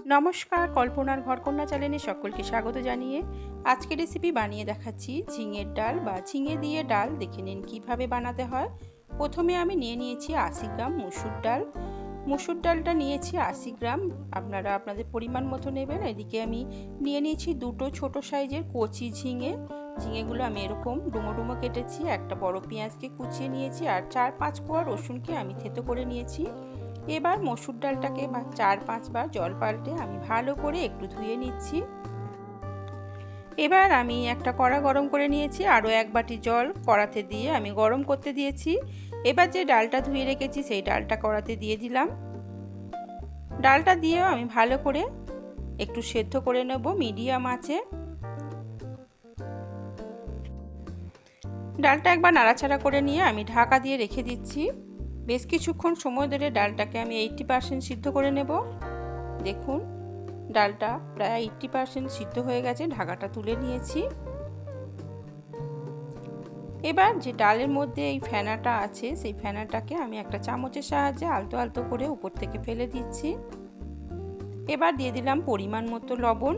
নমস্কার, কল্পনার ঘরকন্যা চ্যানেলে সকলকে স্বাগত জানিয়ে আজকে রেসিপি বানিয়ে দেখাচ্ছি ঝিঙের ডাল বা ঝিঙে দিয়ে ডাল। দেখে নিন কীভাবে বানাতে হয়। প্রথমে আমি নিয়েছি 80 গ্রাম মুসুর ডাল। মুসুর ডালটা নিয়েছি 80 গ্রাম, আপনারা আপনাদের পরিমাণ মতো নেবেন। এদিকে আমি নিয়েছি দুটো ছোট সাইজের কচি ঝিঙেগুলো আমি এরকম ডুমো ডুমো কেটেছি। একটা বড় পেঁয়াজকে কুচিয়ে নিয়েছি আর 4-5 কোয়া রসুনকে আমি থেতো করে নিয়েছি। এবার মসুর ডালটাকে 4-5 বার জল পাল্টে আমি ভালো করে একটু ধুয়ে নিচ্ছি। এবার আমি একটা কড়া গরম করে নিয়েছি, আরও 1 বাটি জল কড়াতে দিয়ে আমি গরম করতে দিয়েছি। এবার যে ডালটা ধুয়ে রেখেছি সেই ডালটা কড়াতে দিয়ে দিলাম। ডালটা দিয়েও আমি ভালো করে একটু সেদ্ধ করে নেব মিডিয়াম আঁচে। ডালটা একবার নাড়াচাড়া করে নিয়ে আমি ঢাকা দিয়ে রেখে দিচ্ছি। বেশ কিছুক্ষণ সময় ধরে ডালটাকে আমি 80% সিদ্ধ করে নেব। দেখুন ডালটা প্রায় 80% সিদ্ধ হয়ে গেছে, ঢাকাটা তুলে নিয়েছি। এবার যে ডালের মধ্যে এই ফেনাটা আছে সেই ফেনাটাকে আমি একটা চামচের সাহায্যে আলতো আলতো করে উপর থেকে ফেলে দিচ্ছি। এবার দিয়ে দিলাম পরিমাণ মতো লবণ।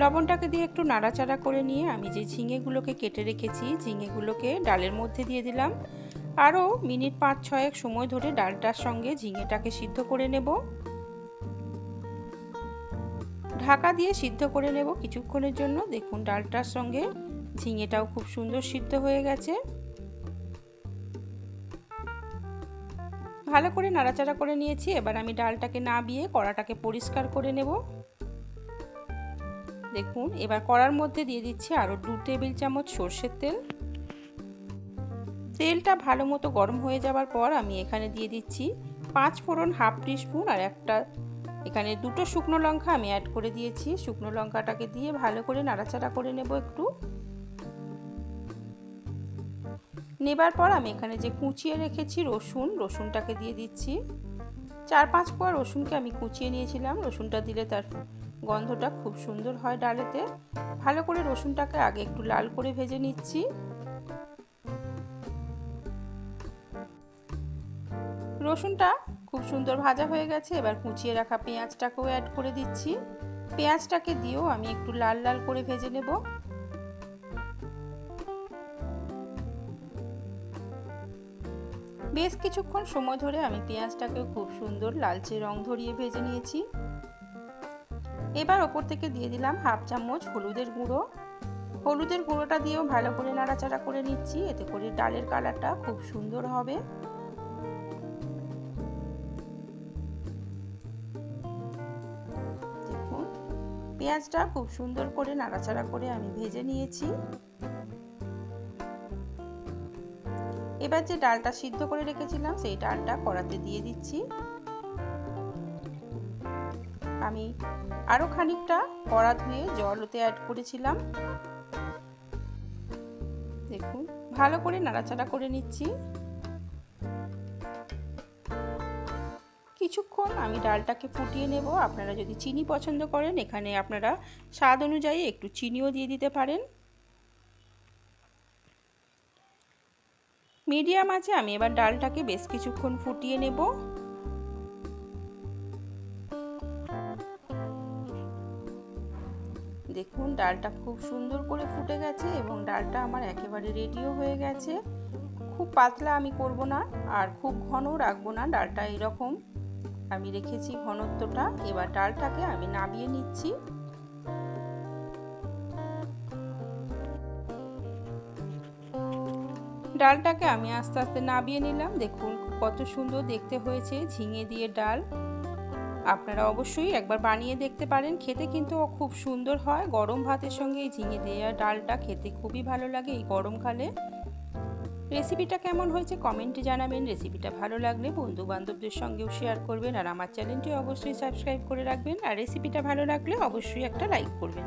লবণটাকে দিয়ে একটু নাড়াচাড়া করে নিয়ে আমি যে ঝিঙেগুলোকে কেটে রেখেছি ঝিঙেগুলোকে ডালের মধ্যে দিয়ে দিলাম। আরও মিনিট 5-6 সময় ধরে ডালটার সঙ্গে ঝিঙেটাকে সিদ্ধ করে নেব। ঢাকা দিয়ে সিদ্ধ করে নেব কিছুক্ষণের জন্য। দেখুন ডালটার সঙ্গে ঝিঙেটাও খুব সুন্দর সিদ্ধ হয়ে গেছে। ভালো করে নাড়াচাড়া করে নিয়েছি। এবার আমি ডালটাকে নাবিয়ে কড়াটাকে পরিষ্কার করে নেব। দেখুন এবার কড়ার মধ্যে দিয়ে দিচ্ছি আরও 2 টেবিল চামচ সরষের তেল। তেলটা ভালো মতো গরম হয়ে যাওয়ার পর আমি এখানে দিয়ে দিচ্ছি 5 ফোড়ন 1/2 টিস্পুন আর এখানে 2টো শুকনো লঙ্কা আমি অ্যাড করে দিয়েছি। শুকনো লঙ্কাটাকে দিয়ে ভালো করে নাড়াচাড়া করে নেব একটু। নেবার পর আমি এখানে যে কুচিয়ে রেখেছি রসুনটাকে দিয়ে দিচ্ছি। 4-5 কোয়া রসুনকে আমি কুচিয়ে নিয়েছিলাম। রসুনটা দিলে তার গন্ধটা খুব সুন্দর হয় ডালেতে। ভালো করে রসুনটাকে আগে একটু লাল করে ভেজে নিচ্ছি। রসুনটা খুব সুন্দর ভাজা হয়ে গেছে। এবার কুচিয়ে রাখা পেঁয়াজটাকেও অ্যাড করে দিচ্ছি। পেঁয়াজটাকে দিয়েও আমি একটু লাল লাল করে ভেজে নেব। বেশ কিছুক্ষণ সময় ধরে আমি পেঁয়াজটাকে খুব সুন্দর লালচে রং ধরিয়ে ভেজে নিয়েছি। এবার ওপর থেকে দিয়ে দিলাম 1/2 চামচ হলুদের গুঁড়ো। হলুদের গুঁড়োটা দিয়েও ভালো করে নাড়াচাড়া করে নিচ্ছি, এতে করে ডালের কালারটা খুব সুন্দর হবে। দেখুন পেঁয়াজটা খুব সুন্দর করে নাড়াচাড়া করে আমি ভেজে নিয়েছি। এবার যে ডালটা সিদ্ধ করে রেখেছিলাম সেই ডালটা কড়াতে দিয়ে দিচ্ছি। আমি আরও খানিকটা কড়া ধুয়ে জল ওতে অ্যাড করেছিলাম। দেখুন ভালো করে নাড়াচাড়া করে নিচ্ছি। কিছুক্ষণ আমি ডালটাকে ফুটিয়ে নেব। আপনারা যদি চিনি পছন্দ করেন এখানে আপনারা স্বাদ অনুযায়ী একটু চিনিও দিয়ে দিতে পারেন। মিডিয়াম আছে আমি এবার ডালটাকে বেশ কিছুক্ষণ ফুটিয়ে নেব। দেখুন ডালটা খুব সুন্দর করে ফুটে গেছে এবং ডালটা আমার একেবারে রেডিও হয়ে গেছে। খুব পাতলা আমি করব না আর খুব ঘনও রাখবো না। ডালটা এরকম আমি রেখেছি ঘনত্বটা। এবার ডালটাকে আমি নাবিয়ে নিচ্ছি। ডালটাকে আমি আস্তে আস্তে নাবিয়ে নিলাম। দেখুন কত সুন্দর দেখতে হয়েছে ঝিঙে দিয়ে ডাল। আপনারা অবশ্যই একবার বানিয়ে দেখতে পারেন, খেতে কিন্তু খুব সুন্দর হয়। গরম ভাতের সঙ্গে এই ঝিঙে দেওয়া ডালটা খেতে খুবই ভালো লাগে এই গরমকালে। রেসিপিটা কেমন হয়েছে কমেন্টে জানাবেন। রেসিপিটা ভালো লাগলে বন্ধু বান্ধবদের সঙ্গেও শেয়ার করবেন আর আমার চ্যানেলটি অবশ্যই সাবস্ক্রাইব করে রাখবেন। আর রেসিপিটা ভালো লাগলে অবশ্যই একটা লাইক করবেন।